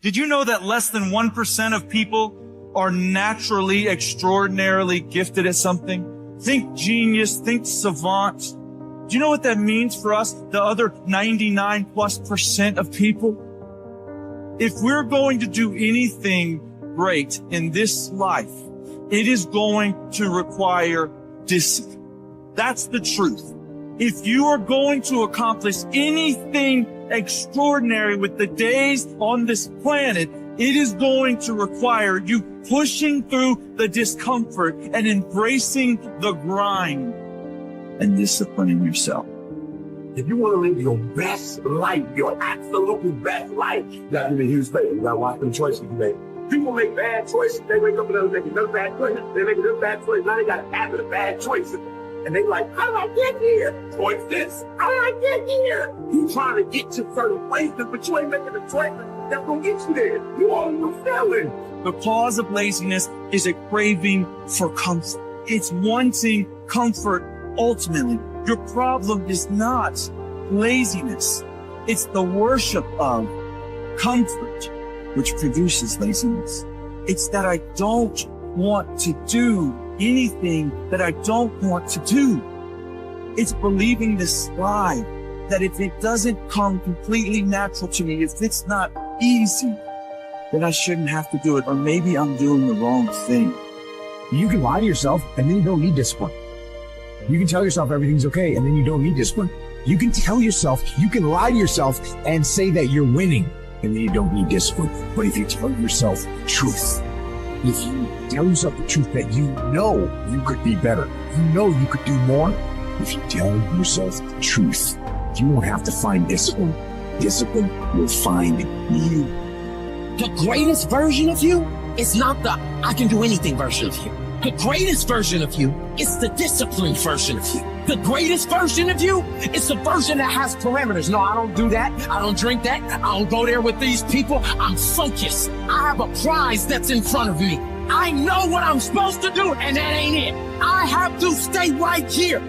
Did you know that less than 1% of people are naturally extraordinarily gifted at something? Think genius, think savant. Do you know what that means for us, the other 99+% of people? If we're going to do anything great in this life, it is going to require discipline. That's the truth. If you are going to accomplish anything extraordinary with the days on this planet, it is going to require you pushing through the discomfort and embracing the grind and disciplining yourself. If you want to live your best life, your absolutely best life, you got to be a huge failure. You got to watch them choices you make. People make bad choices. They wake up and they make another bad choice. They make another bad choice. Now they got a habit of bad choices. And they like, how did I get here? Choice this. How did I get here? You trying to get to certain places, but you ain't making the choice that's going to get you there. You are failing. The cause of laziness is a craving for comfort. It's wanting comfort ultimately. Your problem is not laziness. It's the worship of comfort which produces laziness. It's that I don't want to do anything that I don't want to do. It's believing this lie that if it doesn't come completely natural to me, if it's not easy, then I shouldn't have to do it, or maybe I'm doing the wrong thing. You can lie to yourself and then you don't need discipline. You can tell yourself everything's okay and then you don't need discipline. You can tell yourself, you can lie to yourself and say that you're winning and then you don't need discipline. But if you tell yourself the truth, if you tell yourself the truth that you know you could be better, you know you could do more, if you tell yourself the truth, you won't have to find discipline. Discipline will find you. The greatest version of you is not the I can do anything version of you. The greatest version of you is the disciplined version of you. The greatest version of you is the version that has parameters. No, I don't do that. I don't drink that. I don't go there with these people. I'm focused. I have a prize that's in front of me. I know what I'm supposed to do, and that ain't it. I have to stay right here.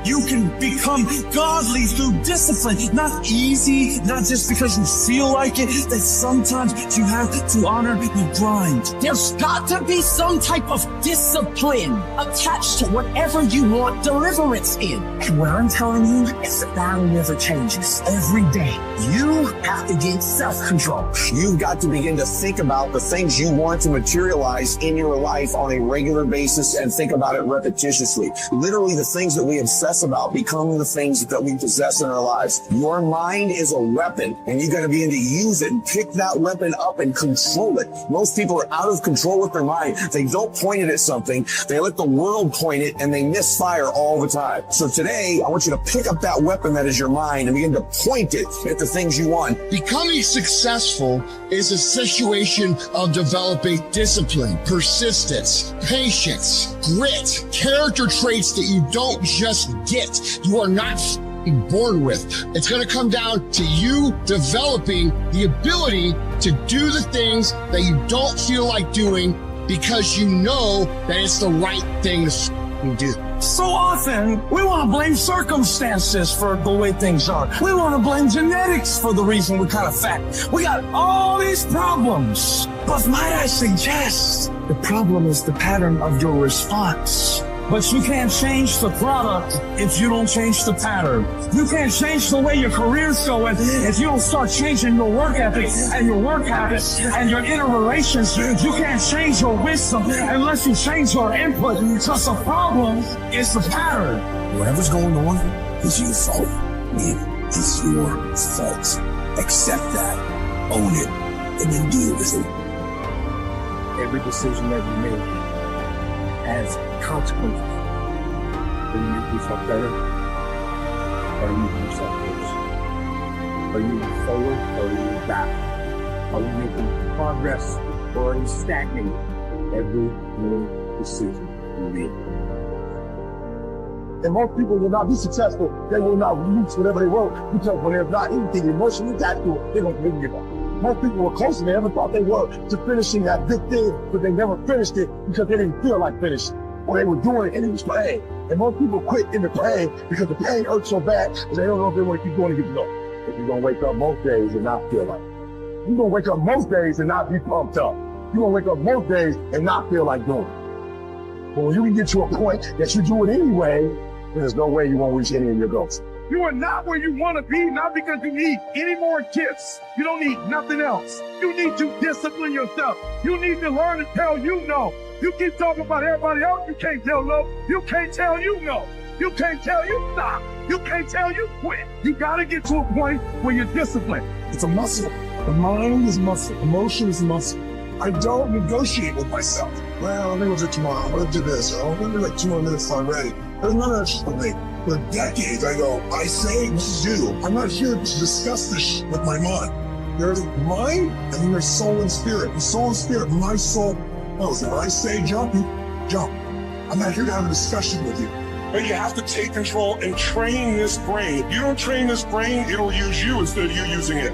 You can become godly through discipline, not easy, not just because you feel like it, that sometimes you have to honor the grind. There's got to be some type of discipline attached to whatever you want deliverance in. And what I'm telling you is the battle never changes. Every day, you have to get self-control. You've got to begin to think about the things you want to materialize in your life on a regular basis and think about it repetitiously. Literally, the things that we obsess about become the things that we possess in our lives. Your mind is a weapon, and you got to begin to use it and pick that weapon up and control it. Most people are out of control with their mind. They don't point it at something. They let the world point it, and they misfire all the time. So today, I want you to pick up that weapon that is your mind and begin to point it at the things you want. Becoming successful is a situation of developing discipline, persistence, patience, grit, character traits that you don't just get. You are not born with. It's going to come down to you developing the ability to do the things that you don't feel like doing because you know that it's the right thing to do. So often, we want to blame circumstances for the way things are. We want to blame genetics for the reason we're kind of fat. We got all these problems. But might I suggest, the problem is the pattern of your response. But you can't change the product if you don't change the pattern. You can't change the way your career's going if you don't start changing your work ethic and your work habits and your inner relations. You can't change your wisdom unless you change your input. Because the problem is the pattern. Whatever's going on is your fault. It is your fault. Accept that, own it, and then deal with it. Every decision that you make has consequences. Are you making yourself better? Or are you making yourself worse? Are you moving forward or are you moving back? Are you making progress or are you stagnating? Every new decision you make. And most people will not be successful. They will not reach whatever they want because when there's not anything emotionally attached to it, they're going to give up. Most people were close and they never thought they were to finishing that big thing, but they never finished it because they didn't feel like finishing. Or they were doing it and it was pain. And most people quit in the pain because the pain hurts so bad that they don't know if they want to keep going to get to know. If you're going to wake up most days and not feel like it. You're gonna wake up most days and not be pumped up. You're gonna wake up most days and not feel like doing it. But when you can get to a point that you do it anyway, there's no way you won't reach any of your goals. You are not where you want to be, not because you need any more gifts. You don't need nothing else. You need to discipline yourself. You need to learn to tell you no. You keep talking about everybody else, you can't tell no. You can't tell you no. You can't tell you stop. You can't tell you quit. You gotta get to a point where you're disciplined. It's a muscle. The mind is muscle. Emotion is muscle. I don't negotiate with myself. Well, I'm gonna do it tomorrow. I'm gonna do this. I'm gonna do like 2 more minutes till I'm ready. There's none of that shit with me. For decades, I go, I say what to do. I'm not here to discuss this shit with my mind. There's mind, and then there's soul and spirit. The soul and spirit, my soul knows that when I say jump, you jump. I'm not here to have a discussion with you. But you have to take control and train this brain. You don't train this brain, it'll use you instead of you using it.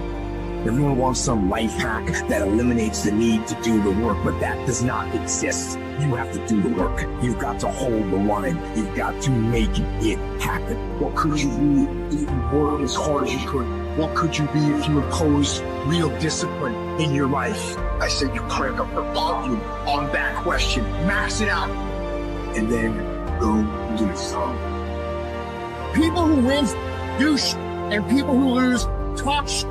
Everyone wants some life hack that eliminates the need to do the work, but that does not exist. You have to do the work. You've got to hold the line. You've got to make it happen. What could you be if you worked as hard as you could? What could you be if you imposed real discipline in your life? I said you crank up the volume on that question, max it out, and then go do some. People who win do shit, and people who lose talk shit.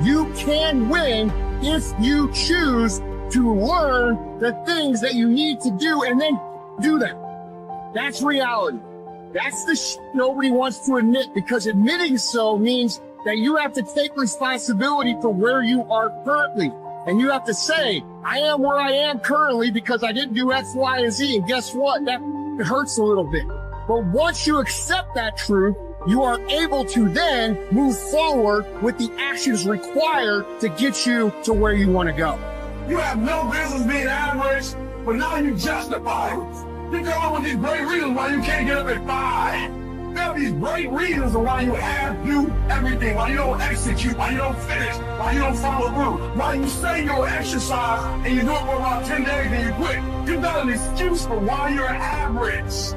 You can win if you choose to learn the things that you need to do and then do them. That's reality. That's the shit nobody wants to admit, because admitting so means that you have to take responsibility for where you are currently. And you have to say, I am where I am currently because I didn't do X, Y, and Z. And guess what? That hurts a little bit. But once you accept that truth, you are able to then move forward with the actions required to get you to where you want to go. You have no business being average, but now you justify it. You come up with these great reasons why you can't get up at 5. You have these great reasons of why you have to do everything, why you don't execute, why you don't finish, why you don't follow through, why you say you'll exercise and you do it for about 10 days and you quit. You got an excuse for why you're average.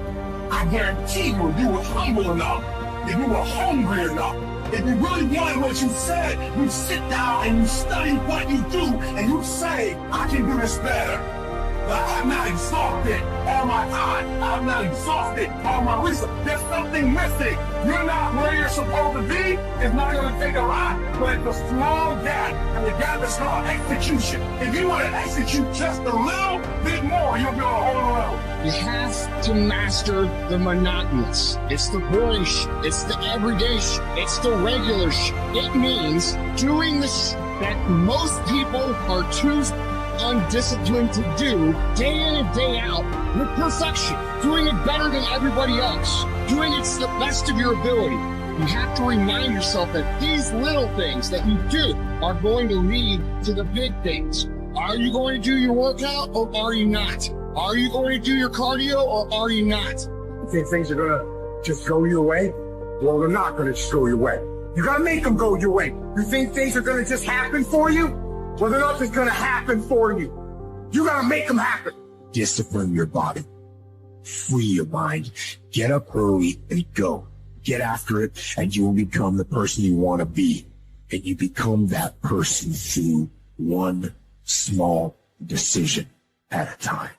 I guarantee you, if you were humble enough, if you were hungry enough, if you really wanted what you said, you sit down and you study what you do and you say, I can do this better. But I'm not exhausted all my time. I'm not exhausted all my research. There's something missing. You're not where you're supposed to be. It's not going to take a lot, but it's a small gap, and the gap is called execution. If you want to execute just a little bit more, you'll be able to hold on. You have to master the monotonous. It's the boring shit. It's the everyday shit. It's the regular shit. It means doing the shit that most people are too undisciplined to do day in and day out with perfection. Doing it better than everybody else. Doing it to the best of your ability. You have to remind yourself that these little things that you do are going to lead to the big things. Are you going to do your workout or are you not? Are you going to do your cardio or are you not? You think things are going to just go your way? Well, they're not going to just go your way. You got to make them go your way. You think things are going to just happen for you? Well, they're not just going to happen for you. You got to make them happen. Discipline your body. Free your mind. Get up early and go. Get after it, and you will become the person you want to be. And you become that person through one small decision at a time.